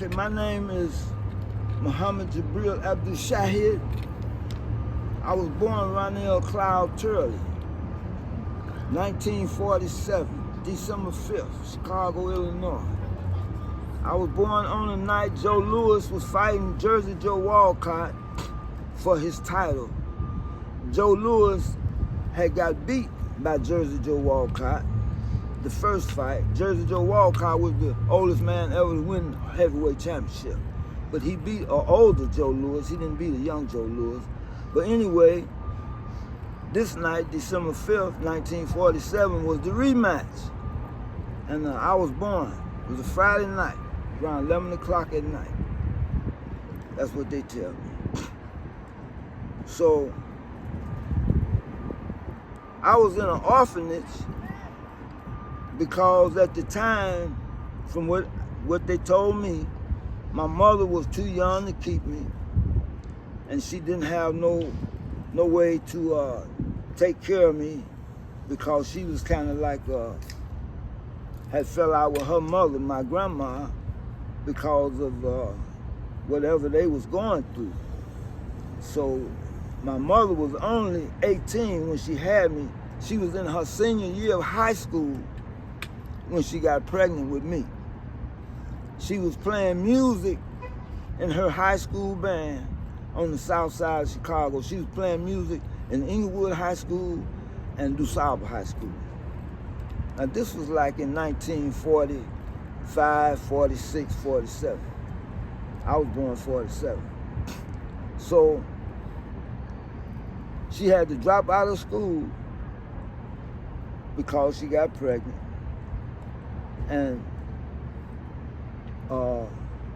Okay, my name is Muhammad Jibreel Abdu-Shahid. I was born Ronell Cloud Turley, 1947, December 5th, Chicago, Illinois. I was born on the night Joe Louis was fighting Jersey Joe Walcott for his title. Joe Louis had got beat by Jersey Joe Walcott the first fight. Jersey Joe Walcott was the oldest man ever to win a heavyweight championship. But he beat an older Joe Louis. He didn't beat a young Joe Louis. But anyway, this night, December 5th, 1947, was the rematch. And I was born. It was a Friday night, around 11 o'clock at night. That's what they tell me. So, I was in an orphanage because at the time, from what they told me, my mother was too young to keep me, and she didn't have no way to take care of me because she was kind of like, had fell out with her mother, my grandma, because of whatever they was going through. So my mother was only 18 when she had me. She was in her senior year of high school when she got pregnant with me. She was playing music in her high school band on the south side of Chicago. She was playing music in Inglewood High School and DuSable High School. Now this was like in 1945, 46, 47. I was born 47. So she had to drop out of school because she got pregnant. And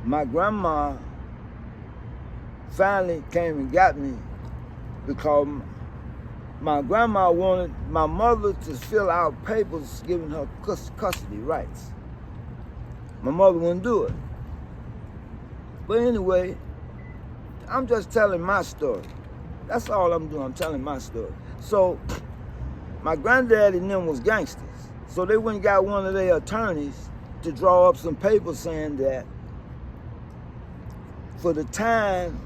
my grandma finally came and got me because my grandma wanted my mother to fill out papers giving her custody rights. My mother wouldn't do it. But anyway, I'm just telling my story. That's all I'm doing, I'm telling my story. So, my granddaddy and them was gangsters. So they went and got one of their attorneys to draw up some papers saying that for the time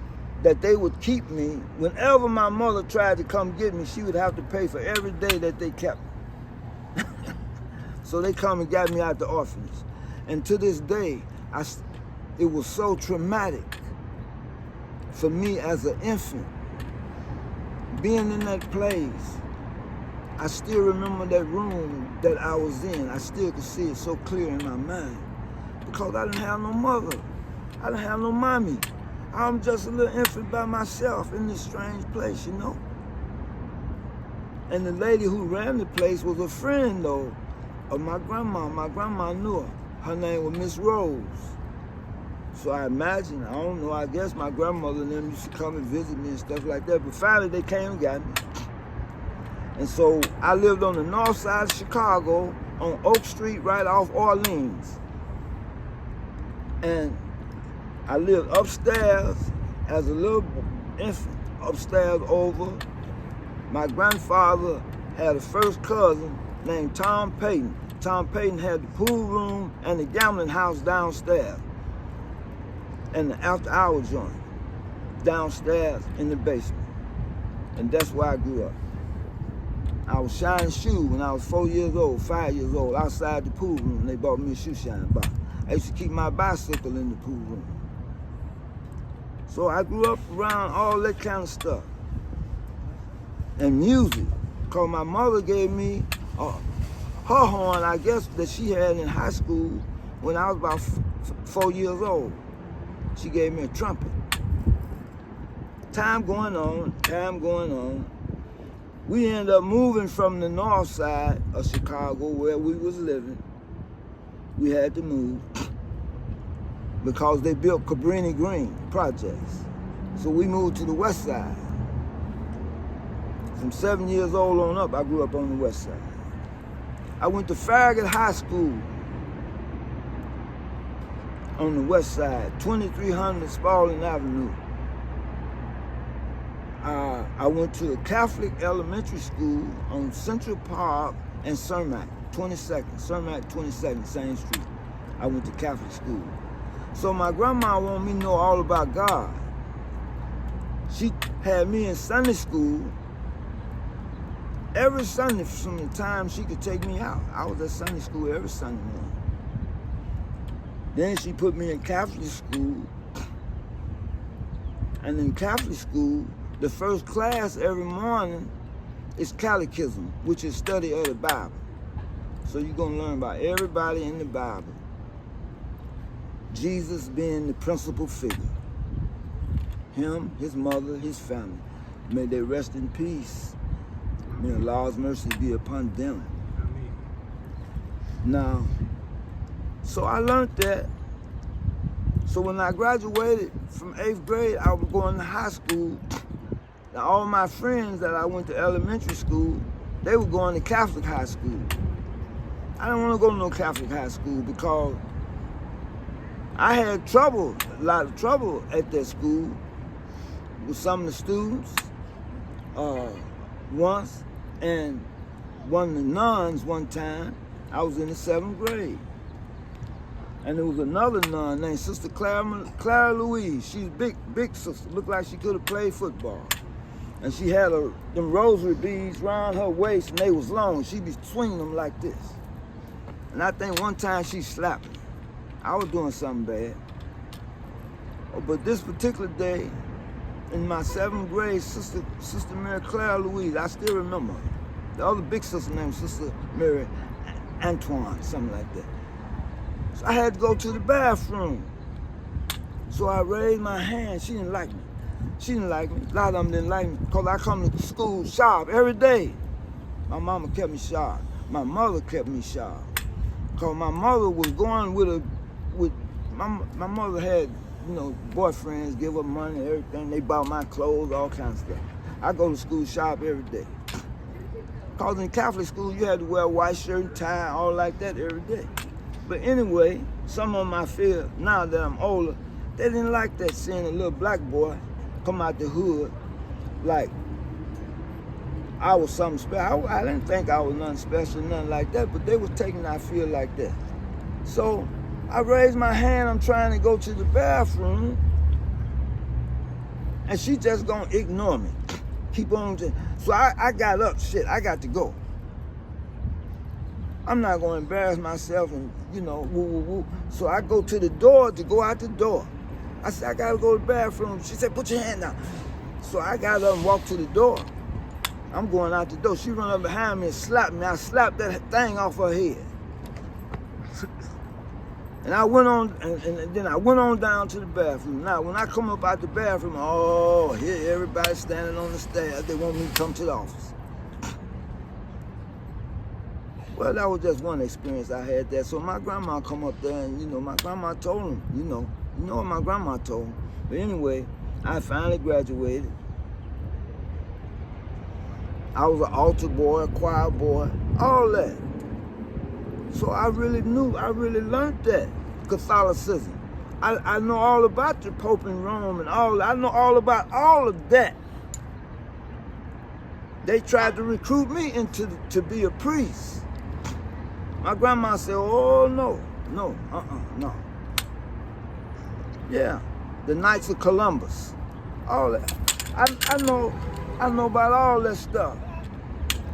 that they would keep me, whenever my mother tried to come get me, she would have to pay for every day that they kept me. So they come and got me out the orphanage. And to this day, it was so traumatic for me as an infant, being in that place. I still remember that room that I was in. I still could see it so clear in my mind because I didn't have no mother. I didn't have no mommy. I'm just a little infant by myself in this strange place, you know? And the lady who ran the place was a friend, though, of my grandma. My grandma knew her. Her name was Miss Rose. So I imagine, I don't know, I guess my grandmother and them used to come and visit me and stuff like that. But finally they came and got me. And so I lived on the north side of Chicago on Oak Street right off Orleans. And I lived upstairs as a little infant, upstairs over. My grandfather had a first cousin named Tom Payton. Tom Payton had the pool room and the gambling house downstairs and the after-hour joint downstairs in the basement. And that's where I grew up. I was shining shoes when I was 4 years old, 5 years old, outside the pool room. They bought me a shoe shine box. I used to keep my bicycle in the pool room. So I grew up around all that kind of stuff. And music, because my mother gave me her horn, I guess, that she had in high school when I was about 4 years old. She gave me a trumpet. Time going on, time going on. We ended up moving from the north side of Chicago where we was living. We had to move because they built Cabrini Green projects. So we moved to the west side. From 7 years old on up, I grew up on the west side. I went to Farragut High School on the west side, 2300 Spalding Avenue. I went to a Catholic elementary school on Central Park and Cermak, 22nd, Cermak 22nd, same street. I went to Catholic school. So my grandma wanted me to know all about God. She had me in Sunday school every Sunday from the time she could take me out. I was at Sunday school every Sunday morning. Then she put me in Catholic school. And in Catholic school, the first class every morning is catechism, which is study of the Bible. So you're going to learn about everybody in the Bible. Jesus being the principal figure. Him, his mother, his family. May they rest in peace. May Allah's mercy be upon them. Now, so I learned that. So when I graduated from 8th grade, I was going to high school. Now all my friends that I went to elementary school, they were going to Catholic high school. I didn't want to go to no Catholic high school because I had trouble, a lot of trouble at that school with some of the students once, and one of the nuns one time. I was in the 7th grade. And there was another nun named Sister Clara Louise. She's a big sister, looked like she could have played football. And she had them rosary beads around her waist, and they was long. She'd be swinging them like this. And I think one time she slapped me. I was doing something bad. But this particular day, in my 7th grade, Sister Mary Clara Louise, I still remember her. The other big sister named Sister Mary Antoine, something like that. So I had to go to the bathroom. So I raised my hand. She didn't like me. She didn't like me. A lot of them didn't like me because I come to school sharp every day. My mama kept me sharp. My mother kept me sharp. Because my mother was going my mother had, boyfriends, give her money, everything. They bought my clothes, all kinds of stuff. I go to school sharp every day. Because in Catholic school, you had to wear a white shirt and tie, all like that every day. But anyway, some of them I feel, now that I'm older, they didn't like that, seeing a little black boy come out the hood like I was something special. I didn't think I was nothing special, nothing like that, but they was taking I feel like that. So I raised my hand, I'm trying to go to the bathroom, and she just gonna ignore me. Keep on, so I got up, I got to go. I'm not gonna embarrass myself and, woo, woo, woo. So I go to the door to go out the door. I said, I gotta go to the bathroom. She said, put your hand down. So I got up and walked to the door. I'm going out the door. She run up behind me and slapped me. I slapped that thing off her head. And I went on, and then I went on down to the bathroom. Now, when I come up out the bathroom, here everybody's standing on the stairs. They want me to come to the office. Well, that was just one experience I had there. So my grandma come up there, and, my grandma told him, you know what my grandma told him. But anyway, I finally graduated. I was an altar boy, a choir boy, all that. So I really learned that, Catholicism. I know all about the Pope in Rome and I know all about all of that. They tried to recruit me to be a priest. My grandma said, oh, no. Yeah, the Knights of Columbus, all that. I know about all that stuff.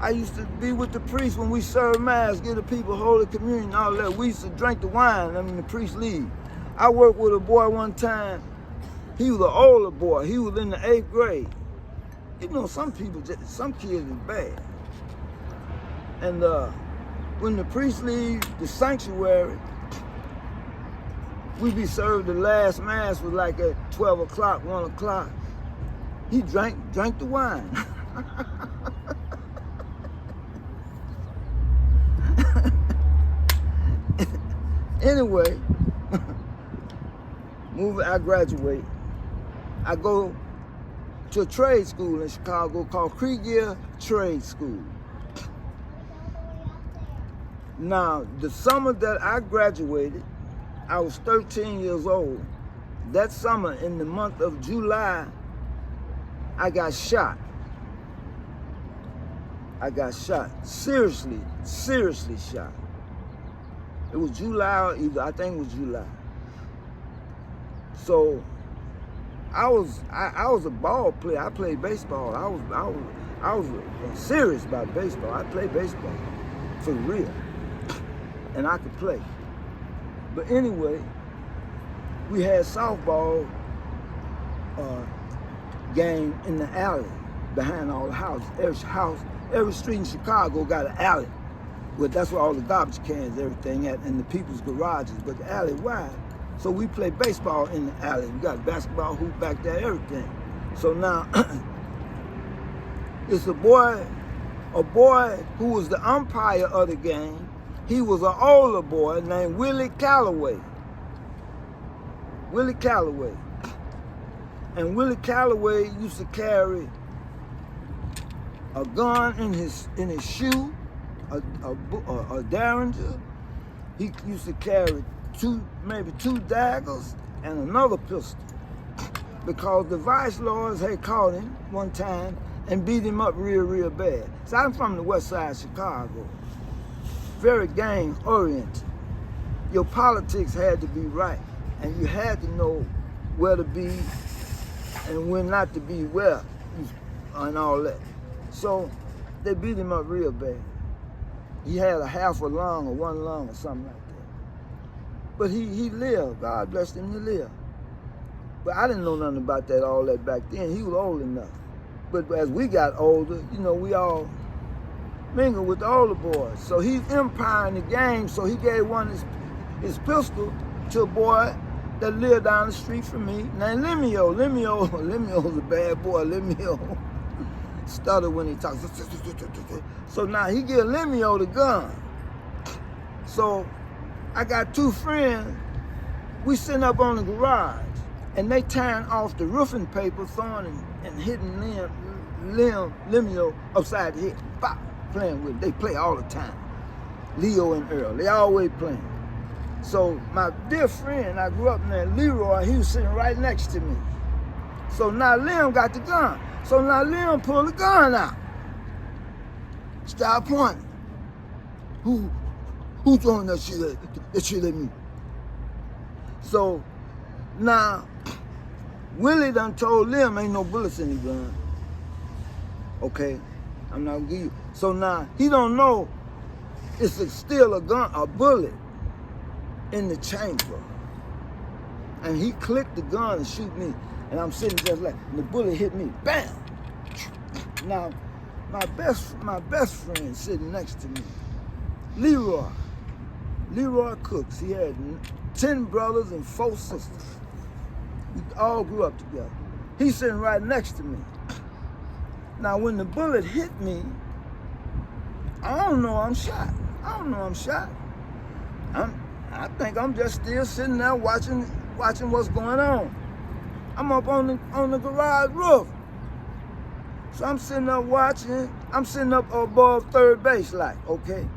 I used to be with the priest when we served Mass, give the people Holy Communion, all that. We used to drink the wine, the priest leave. I worked with a boy one time. He was an older boy. He was in the 8th grade. Some kids is bad. And when the priest leaves the sanctuary, we be served the last Mass was like at 12 o'clock, 1 o'clock. He drank the wine. Anyway, I graduate. I go to a trade school in Chicago called Krieger Trade School. Now, the summer that I graduated, I was 13 years old. That summer, in the month of July, I got shot. Seriously shot. It was July, I think it was July. So I was a ball player. I played baseball. I was serious about baseball. I played baseball for real, and I could play. But anyway, we had softball game in the alley behind all the houses. Every street in Chicago got an alley. Well, that's where all the garbage cans, everything at, and the people's garages. But the alley wide. So we play baseball in the alley. We got a basketball hoop back there, everything. So now, it's a boy who was the umpire of the game. He was an older boy named Willie Calloway. Willie Calloway. And Willie Calloway used to carry a gun in his shoe, a Derringer. He used to carry maybe two daggers and another pistol, because the vice lords had caught him one time and beat him up real bad. So I'm from the west side of Chicago, very gang oriented. Your politics had to be right, and you had to know where to be and when not to be where, and all that. So they beat him up real bad. He had a half a lung or one lung or something like that. But he lived. God blessed him to live. But I didn't know nothing about all that back then. He was old enough. But as we got older, we all mingled with the older boys. So he's umpiring the game. So he gave one his pistol to a boy that lived down the street from me named Lemuel. Lemuel's a bad boy. Lemuel stutter when he talks. So now he give Lemuel the gun. So I got two friends. We sitting up on the garage, and they tearing off the roofing paper, throwing and hitting Lemuel upside the head. Pop, playing with it. They play all the time. Leo and Earl, they always playing. So my dear friend, I grew up named Leroy, he was sitting right next to me. So now Liam got the gun. So now Liam pulled the gun out. Start pointing. Who's throwing that shit at me? So now Willie done told Liam ain't no bullets in the gun. Okay, I'm not gonna give you. So now he don't know it's still a bullet in the chamber. And he clicked the gun and shoot me. And I'm sitting just like, and the bullet hit me, bam! Now, my best friend sitting next to me, Leroy Cooks. He had 10 brothers and 4 sisters. We all grew up together. He's sitting right next to me. Now, when the bullet hit me, I don't know I'm shot. I think I'm just still sitting there watching what's going on. I'm up on the garage roof. So I'm sitting up watching. I'm sitting up above third base, like, okay?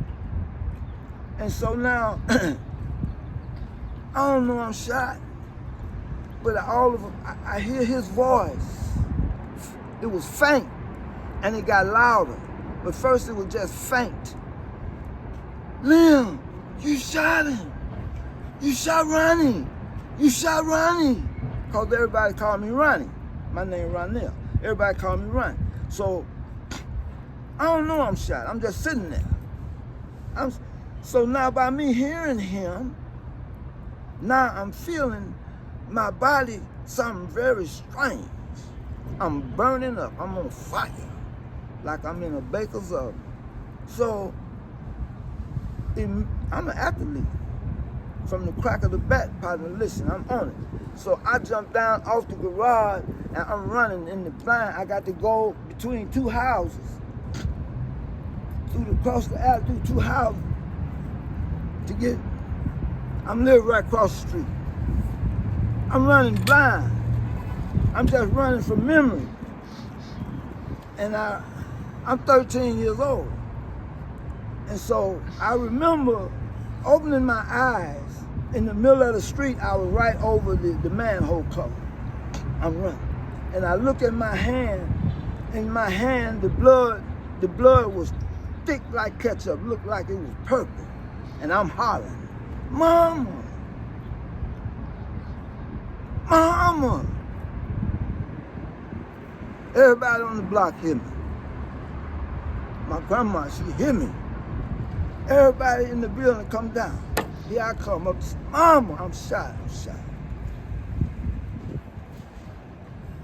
And so now, I don't know I'm shot, but I hear his voice. It was faint, and it got louder. But first it was just faint. Liam, you shot him. You shot Ronnie. Because everybody called me Ronnie. My name Ronell. Everybody called me Ronnie. So, I don't know I'm shot. I'm just sitting there. So now by me hearing him, now I'm feeling my body something very strange. I'm burning up. I'm on fire. Like I'm in a baker's oven. So, I'm an athlete. From the crack of the bat, partner, listen, I'm on it. So I jumped down off the garage and I'm running in the blind. I got to go between 2 houses, across the alley, through 2 houses to get, I'm living right across the street. I'm running blind. I'm just running from memory. And I'm 13 years old. And so I remember opening my eyes in the middle of the street. I was right over the manhole cover. I'm running. And I look at my hand. In my hand, the blood was thick like ketchup, looked like it was purple. And I'm hollering, Mama, Mama! Everybody on the block hear me. My grandma, she hear me. Everybody in the building come down. Here I come up. Mama, I'm shot.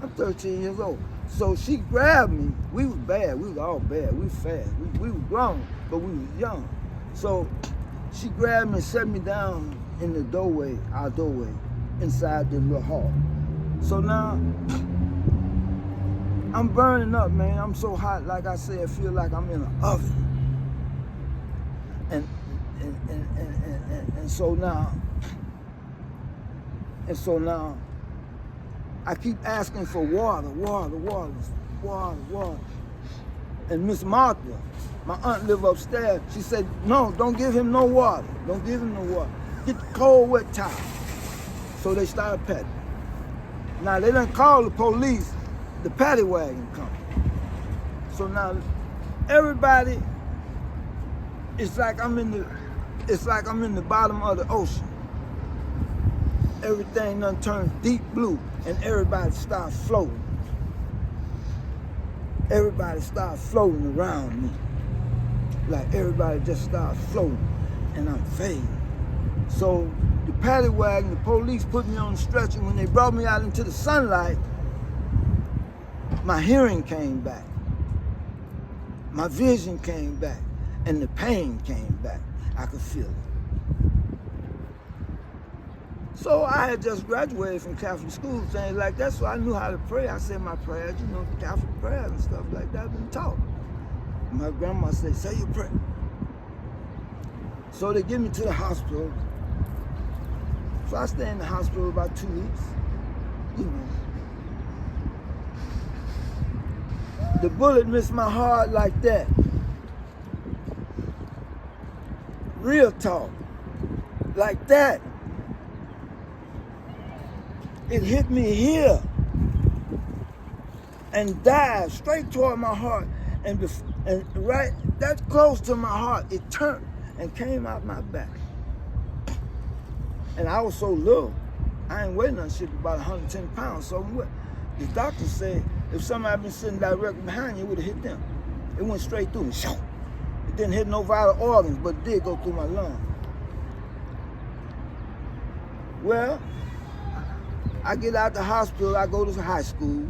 I'm 13 years old. So she grabbed me. We was bad. We was all bad. We was fast. We was grown, but we was young. So she grabbed me and set me down in the doorway, our doorway, inside the little hall. So now I'm burning up, man. I'm so hot, like I said, I feel like I'm in an oven. And so now I keep asking for water. And Miss Martha, my aunt live upstairs, she said, no, don't give him no water. Don't give him no water. Get the cold, wet towel. So they started patting. Now they done call the police, the paddy wagon come. So now everybody, it's like I'm in the bottom of the ocean. Everything done turned deep blue and everybody starts floating. Everybody starts floating around me. Like everybody just starts floating and I'm fading. So the paddy wagon, the police put me on the stretcher. When they brought me out into the sunlight, my hearing came back. My vision came back. And the pain came back. I could feel it. So I had just graduated from Catholic school, things like that, so I knew how to pray. I said my prayers, you know, Catholic prayers and stuff like that, been taught. My grandma said, say your prayer. So they get me to the hospital. So I stay in the hospital about 2 weeks, you know. The bullet missed my heart like that. Real talk, like that. It hit me here and dived straight toward my heart, and right that close to my heart, it turned and came out my back. And I was so little, I ain't weighing nothing shit about 110 pounds. So what? The doctor said if somebody been sitting directly behind you, it would have hit them. It went straight through me. It didn't hit no vital organs, but it did go through my lungs. Well, I get out the hospital, I go to high school.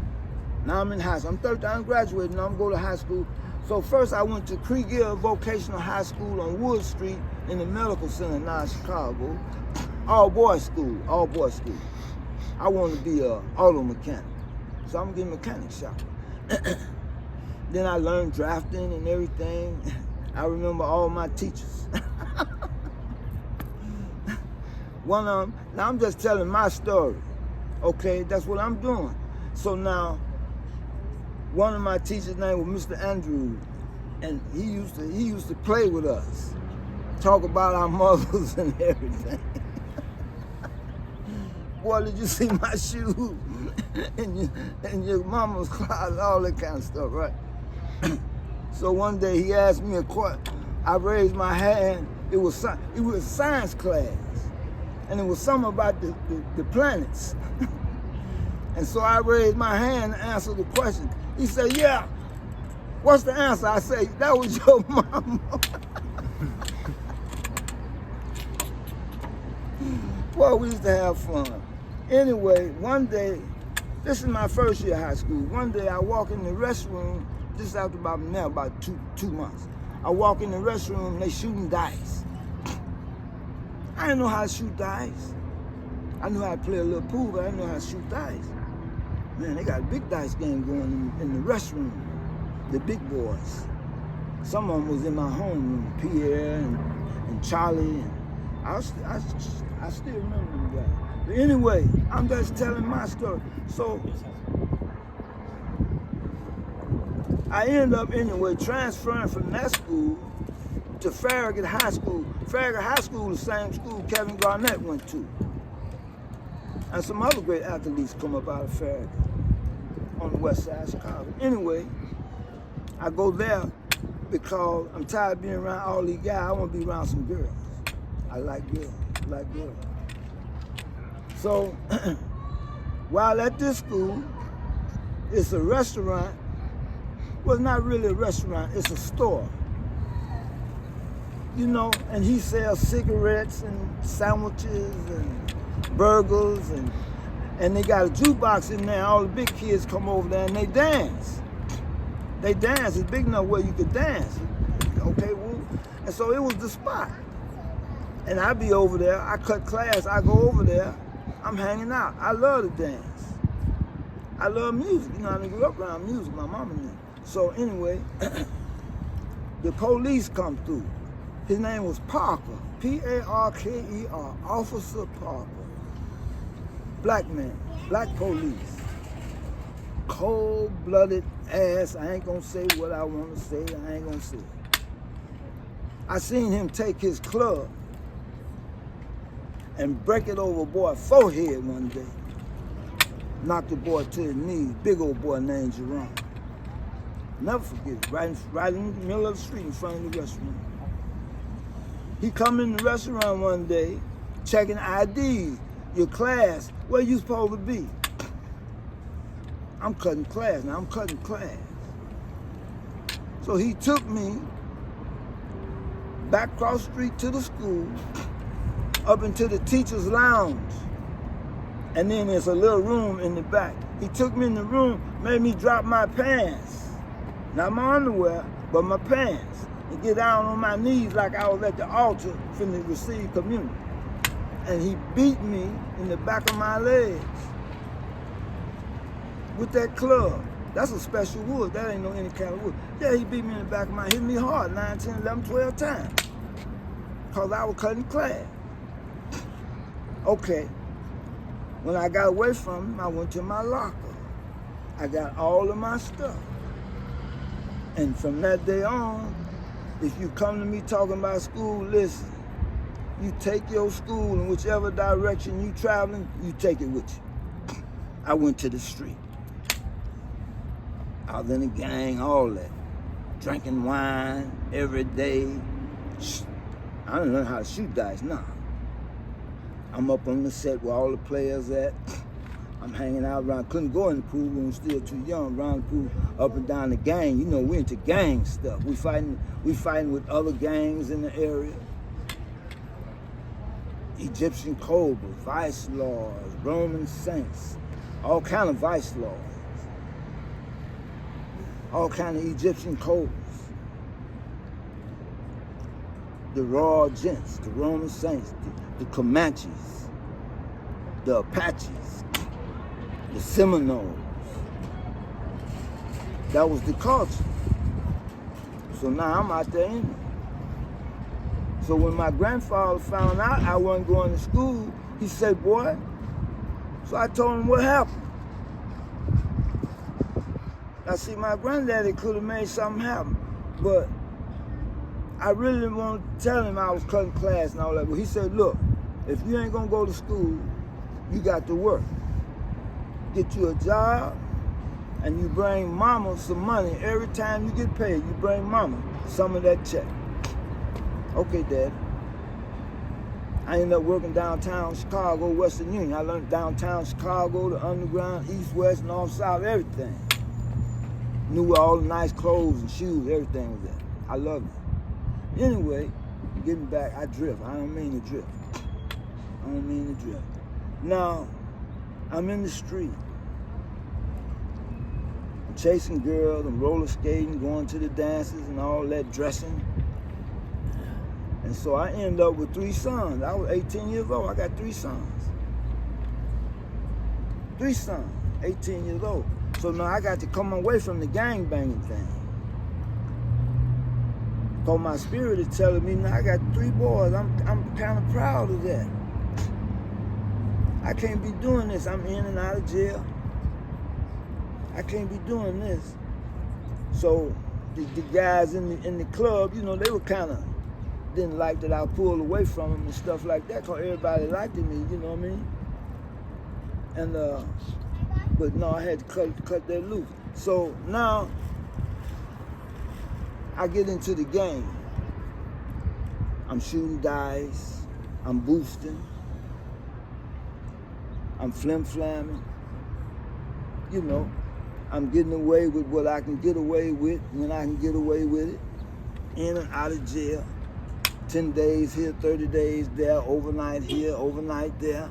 Now I'm in high school. I'm 13, I'm graduating, now I'm going to high school. So first I went to Kriegel Vocational High School on Wood Street in the Medical Center now in Chicago. All boys school. I wanted to be an auto mechanic. So I'm getting mechanic shop. Then I learned drafting and everything. I remember all my teachers. One of them, now I'm just telling my story. Okay, that's what I'm doing. So now, one of my teachers' name was Mr. Andrew, and he used to play with us, talk about our mothers and everything. Boy, did you see my shoes and your mama's closet, all that kind of stuff, right? So one day he asked me a question. I raised my hand. It was science class, and it was something about the planets. And so I raised my hand to answer the question. He said, yeah, what's the answer? I said, that was your mama. Well, we used to have fun. Anyway, one day, this is my first year of high school. One day I walk in the restroom, just after about two months. I walk in the restroom and they shooting dice. I didn't know how to shoot dice. I knew how to play a little pool, but I didn't know how to shoot dice. Man, they got a big dice game going in the restroom, the big boys. Some of them was in my homeroom, Pierre and Charlie, and I still remember them guys. But anyway, I'm just telling my story. So I end up anyway transferring from that school to Farragut High School. Farragut High School is the same school Kevin Garnett went to. And some other great athletes come up out of Farragut on the west side of Chicago. Anyway, I go there because I'm tired of being around all these guys. I want to be around some girls. I like girls. So While at this school, it's a restaurant. Well, not really a restaurant, it's a store. You know, and he sells cigarettes and sandwiches and burgers, and they got a jukebox in there. All the big kids come over there and they dance. They dance. It's big enough where you could dance. Okay, woo. And so it was the spot. And I be over there. I cut class. I go over there. I'm hanging out. I love to dance. I love music. You know, I grew up around music. My mama knew. So anyway, the police come through. His name was Parker, P-A-R-K-E-R, Officer Parker. Black man, black police. Cold-blooded ass. I ain't gonna say what I want to say. I ain't gonna say it. I seen him take his club and break it over a boy's forehead one day. Knocked the boy to his knees. Big old boy named Jerome. Never forget it. Right in the middle of the street in front of the restaurant. He come in the restaurant one day, checking IDs. Your class, where you supposed to be? I'm cutting class now. I'm cutting class. So he took me back across the street to the school, up into the teacher's lounge. And then there's a little room in the back. He took me in the room, made me drop my pants. Not my underwear, but my pants. And get down on my knees like I was at the altar finna receive communion. And he beat me in the back of my legs with that club. That's a special wood. That ain't no any kind of wood. Yeah, he beat me in the back of my, hit me hard 9, 10, 11, 12 times. Because I was cutting class. Okay. When I got away from him, I went to my locker. I got all of my stuff. And from that day on, if you come to me talking about school, listen, you take your school in whichever direction you traveling, you take it with you. I went to the street. I was in a gang, all that. Drinking wine every day. I didn't learn how to shoot dice, nah. I'm up on the set where all the players at. I'm hanging out around, couldn't go in the pool when I was still too young, around the pool, up and down the gang. You know, we into gang stuff. We fighting with other gangs in the area. Egyptian cobras, vice lords, Roman saints, all kind of vice lords. All kind of Egyptian cobras. The raw gents, the Roman saints, the Comanches, the Apaches, the Seminoles. That was the culture. So now I'm out there in it. So when my grandfather found out I wasn't going to school, he said, boy, so I told him what happened. I see, my granddaddy could have made something happen, but I really didn't want to tell him I was cutting class and all that. But he said, look, if you ain't gonna go to school, you got to work. Get you a job, and you bring mama some money. Every time you get paid, you bring mama some of that check. Okay, Dad. I ended up working downtown Chicago, Western Union. I learned downtown Chicago, the underground, east, west, north, south, everything. Knew where all the nice clothes and shoes, everything was at. I loved it. Anyway, getting back, I drift. I don't mean to drift. I don't mean to drift. Now, I'm in the street. I'm chasing girls, I'm roller skating, going to the dances and all that, dressing. And so I end up with 3 sons. I was 18 years old. I got 3 sons. 3 sons, 18 years old. So now I got to come away from the gangbanging thing. Because my spirit is telling me, now I got 3 boys. I'm kind of proud of that. I can't be doing this. I'm in and out of jail. I can't be doing this. So the guys in the club, you know, they were kind of, didn't like that I pulled away from them and stuff like that, because everybody liked me, you know what I mean? And but no, I had to cut that loose. So now I get into the game. I'm shooting dice, I'm boosting, I'm flim-flamming, you know, I'm getting away with what I can get away with when I can get away with it. In and out of jail. 10 days here, 30 days there, overnight here, overnight there.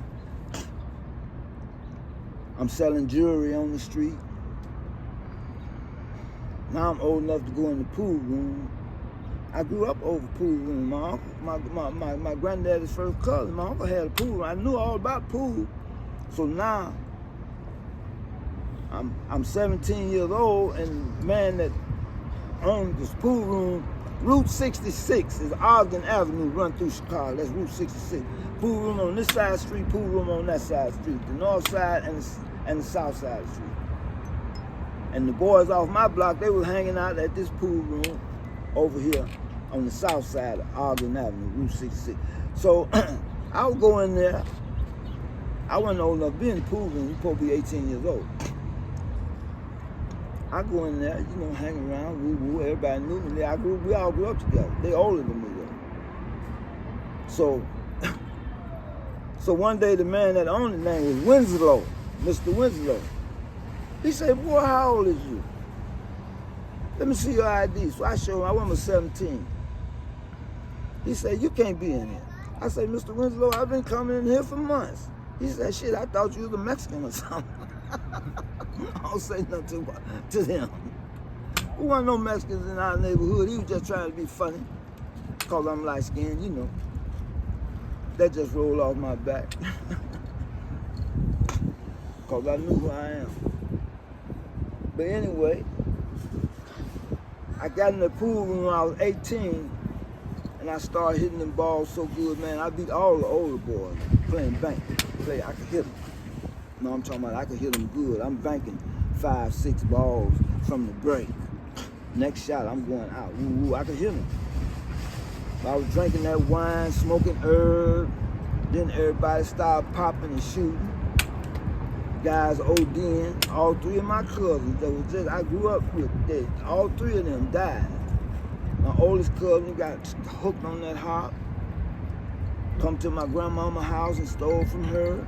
I'm selling jewelry on the street. Now I'm old enough to go in the pool room. I grew up over pool room. My granddaddy's first cousin, my uncle had a pool room. I knew all about pool. So now I'm 17 years old, and the man that owned this pool room, Route 66 is Ogden Avenue, run through Chicago. That's Route 66. Pool room on this side of the street, pool room on that side of the street. The north side and the south side of the street. And the boys off my block, they were hanging out at this pool room over here on the south side of Ogden Avenue, Route 66. So I would go in there. I wasn't old enough to be in the pool room. You're supposed to be 18 years old. I go in there, you know, hang around, woo-woo. Everybody knew me. We all grew up together. They older than me, though. So one day the man that owned the name was Winslow, Mr. Winslow. He said, boy, how old is you? Let me see your ID. So I showed him, I was 17. He said, you can't be in here. I said, Mr. Winslow, I've been coming in here for months. He said, shit, I thought you was a Mexican or something. I don't say nothing to them. There wasn't no Mexicans in our neighborhood. He was just trying to be funny. Because I'm light-skinned, you know. That just rolled off my back. Because I knew who I am. But anyway, I got in the pool room when I was 18, and I started hitting them balls so good, man. I beat all the older boys playing bank. I could hit them. No, I'm talking about I could hit them good. I'm banking 5, 6 balls from the break. Next shot, I'm going out. Ooh, I could hit them. I was drinking that wine, smoking herb. Then everybody started popping and shooting. Guys ODing. All 3 of my cousins that was just I grew up with, all 3 of them died. My oldest cousin got hooked on that hop. Come to my grandmama's house and stole from her.